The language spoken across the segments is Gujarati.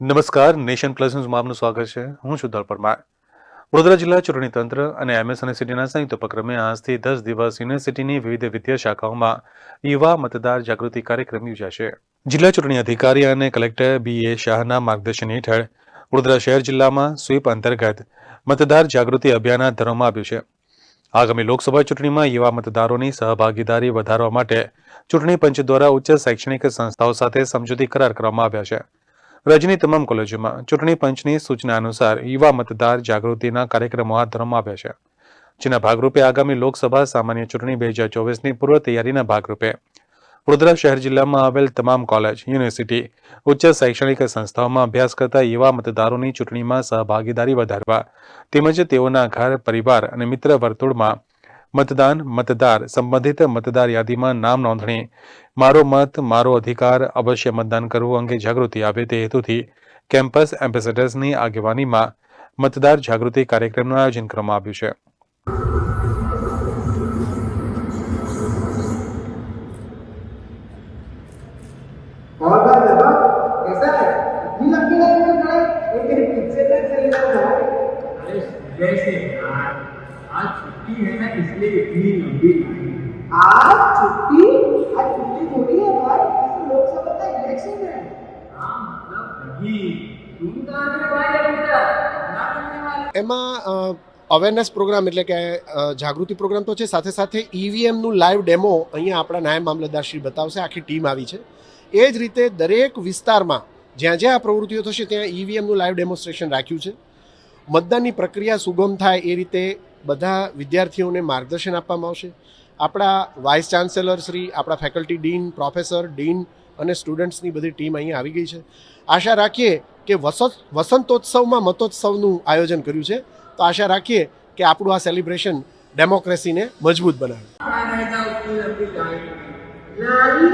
નમસ્કાર, નેશન પ્લસ ન્યૂઝમાં આપનું સ્વાગત છે. હું છું ધર્મ પરમાર. વડોદરા જિલ્લા ચૂંટણી તંત્ર અને એમએસ યુનિવર્સિટીના સંયુક્ત ઉપક્રમે આજથી 10 દિવસ યુનિવર્સિટીની વિવિધ વિદ્યા શાખાઓમાં યુવા મતદાર જાગૃતિ કાર્યક્રમ યોજાશે. જિલ્લા ચૂંટણી અધિકારી અને કલેક્ટર BA શાહના માર્ગદર્શન હેઠળ વડોદરા શહેર જિલ્લામાં સ્વીપ અંતર્ગત મતદાર જાગૃતિ અભિયાન હાથ ધરવામાં આવ્યું છે. આગામી લોકસભા ચૂંટણીમાં યુવા મતદારોની સહભાગીદારી વધારવા માટે ચૂંટણી પંચ દ્વારા ઉચ્ચ શૈક્ષણિક સંસ્થાઓ સાથે સમજૂતી કરાર કરવામાં આવ્યા છે. રાજ્યની તમામ કોલેજોમાં ચૂંટણી પંચની સૂચના અનુસાર યુવા મતદાર જાગૃતિના કાર્યક્રમો હાથ ધરવામાં આવ્યા છે, જેના ભાગરૂપે આગામી લોકસભા સામાન્ય ચૂંટણી 2024ની પૂર્વ તૈયારીના ભાગરૂપે વડોદરા શહેર જિલ્લામાં આવેલ તમામ કોલેજ, યુનિવર્સિટી, ઉચ્ચ શૈક્ષણિક સંસ્થાઓમાં અભ્યાસ કરતા યુવા મતદારોની ચૂંટણીમાં સહભાગીદારી વધારવા તેમજ તેઓના ઘર, પરિવાર અને મિત્ર વર્તુળમાં મતદાર સંબંધિત મતદાર યાદીમાં નામ નોંધણી, મારો મત મારો અધિકાર, અવશ્ય મતદાન કરવું અંગે જાગૃતિ આવે તે હેતુથી કેમ્પસ એમ્બેસેડર્સની આગેવાનીમાં મતદાર જાગૃતિ કાર્યક્રમનું આયોજન કરવામાં આવ્યું છે. और बात देखो कैसा है इतनी लंबी लाइन में खड़ा है एक पिक्चर तक चले जाओ भाई अरे जैसे यार आज छुट्टी है ना इसलिए इतनी लंबी लाइन आज छुट्टी थोड़ी है भाई ऐसे लोकसभा का इलेक्शन है हाँ मतलब नहीं तुम कहाँ से भाई अभी तक ना करने वाले એમાં અવેરનેસ પ્રોગ્રામ એટલે કે જાગૃતિ પ્રોગ્રામ તો છે, સાથે સાથે ઈવીએમનું લાઈવ ડેમો અહીંયા આપણા નાયબ મામલતદારશ્રી બતાવશે. આખી ટીમ આવી છે. એ જ રીતે દરેક વિસ્તારમાં જ્યાં જ્યાં આ પ્રવૃત્તિઓ થશે ત્યાં ઈવીએમનું લાઈવ ડેમોન્સ્ટ્રેશન રાખ્યું છે. મતદાનની પ્રક્રિયા સુગમ થાય એ રીતે બધા વિદ્યાર્થીઓને માર્ગદર્શન આપવામાં આવશે. આપણા વાઇસ ચાન્સેલર શ્રી, આપણા ફેકલ્ટી ડીન, પ્રોફેસર, ડીન અને સ્ટુડન્ટ્સની બધી ટીમ અહીંયા આવી ગઈ છે. આશા રાખીએ કે વસંતોત્સવમાં મતોત્સવનું આયોજન કર્યું છે, તો આશા રાખીએ કે આપણું આ સેલિબ્રેશન ડેમોક્રેસીને મજબૂત બનાવે. रह जाओ इतनी लंबी लाइन में नानी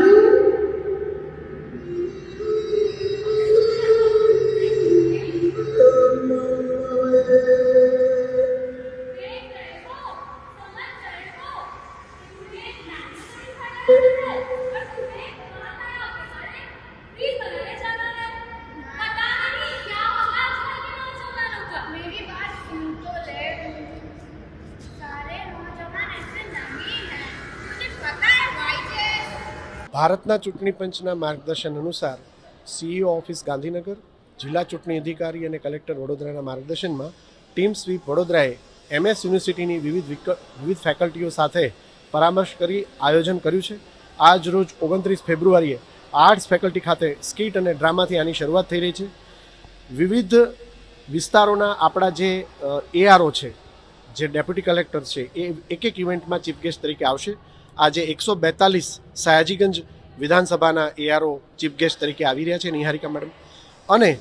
मेरी बात सुन तो ले। सारे नौजवान ऐसे नहीं हैं, मुझे पता है भाई जे। ભારતના ચૂંટણી પંચના માર્ગદર્શન અનુસાર CEO ઓફિસ ગાંધીનગર, જિલ્લા ચૂંટણી અધિકારી અને કલેક્ટર વડોદરાના માર્ગદર્શનમાં ટીમ સ્વીપ વડોદરાએ MS યુનિવર્સિટીની વિવિધ ફેકલ્ટીઓ સાથે પરામર્શ કરી આયોજન કર્યું છે. આજ રોજ 29 ફેબ્રુઆરીએ આર્ટ્સ ફેકલ્ટી ખાતે સ્કીટ અને ડ્રામાથી આની શરૂઆત થઈ રહી છે. વિવિધ વિસ્તારોના આપણા જે ARO છે, જે ડેપ્યુટી કલેક્ટર છે, એ એક ઇવેન્ટમાં ચીફ ગેસ્ટ તરીકે આવશે. આજે 142 સયાજીગંજ વિધાનસભાના ARO ચીફ ગેસ્ટ તરીકે આવી રહ્યા છે, નિહારિકા મેડમ. અને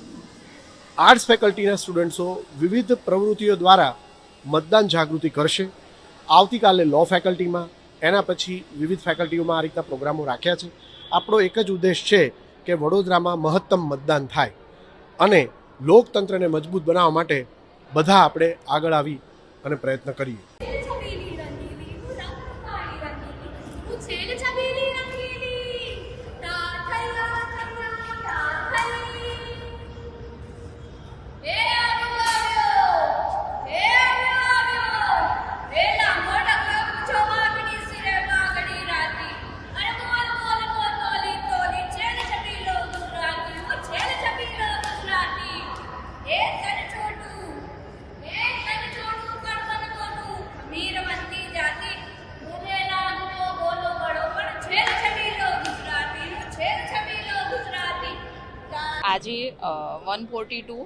આર્ટ્સ ફેકલ્ટીના સ્ટુડન્ટ્સો વિવિધ પ્રવૃત્તિઓ દ્વારા મતદાન જાગૃતિ કરશે. આવતીકાલે લો ફેકલ્ટીમાં, એના પછી વિવિધ ફેકલ્ટીઓમાં આ રીતના પ્રોગ્રામો રાખ્યા છે. આપણો એક જ ઉદ્દેશ છે કે વડોદરામાં મહત્તમ મતદાન થાય અને લોકતંત્રને મજબૂત બનાવવા માટે બધા આપણે આગળ આવી અને પ્રયત્ન કરીએ. छबीली रंगीली तू रंग काली रंगीली तू छेल छबीली रंगीली थैया थैया ए આવ્યો એ આવ્યો એ લાંબો ડગલો પૂછો માગણી સિરે માગણી રાતી અરે બોલ બોલ બોલ બોલી તોલી છેલ છબીલો ગુજરાતી હું છેલ છબીલો ગુજરાતી એ તને છોટું કણકણ કોનું મીરવંતી જાતિ બોલે લાગો બોલો બડો પણ છેલ છબીલો ગુજરાતી હું છેલ છબીલો ગુજરાતી આજે 142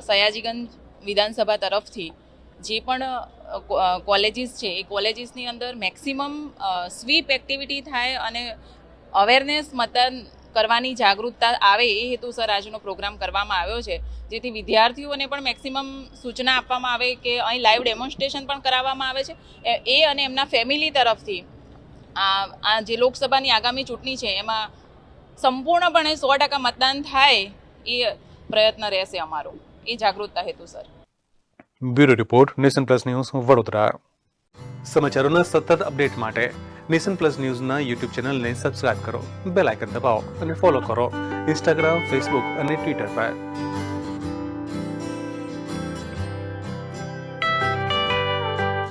સયાજીગંજ વિધાનસભા તરફથી જે પણ કોલેજીસ છે એ કોલેજીસની અંદર મેક્સિમમ સ્વીપ એક્ટિવિટી થાય અને અવેરનેસ મતદાન કરવાની જાગૃતતા આવે એ હેતુસર આજનો પ્રોગ્રામ કરવામાં આવ્યો છે, જેથી વિદ્યાર્થીઓને પણ મેક્સિમમ સૂચના આપવામાં આવે કે અહીં લાઈવ ડેમોન્સ્ટ્રેશન પણ કરાવવામાં આવે છે. એ અને એમના ફેમિલી તરફથી આ જે લોકસભાની આગામી ચૂંટણી છે એમાં સંપૂર્ણપણે 100% મતદાન થાય એ પ્રયત્ન રહેશે અમારો, એ જાગૃતતા હેતુસર. Bureau report, nation plus news, Vadodara. સમાચારોના સતત અપડેટ માટે નેશન પ્લસ ન્યૂઝના યુટ્યુબ ચેનલને સબસ્ક્રાઇબ કરો, બેલ આઇકન દબાવો અને ફોલો કરો ઇન્સ્ટાગ્રામ, ફેસબુક અને ટ્વિટર પર.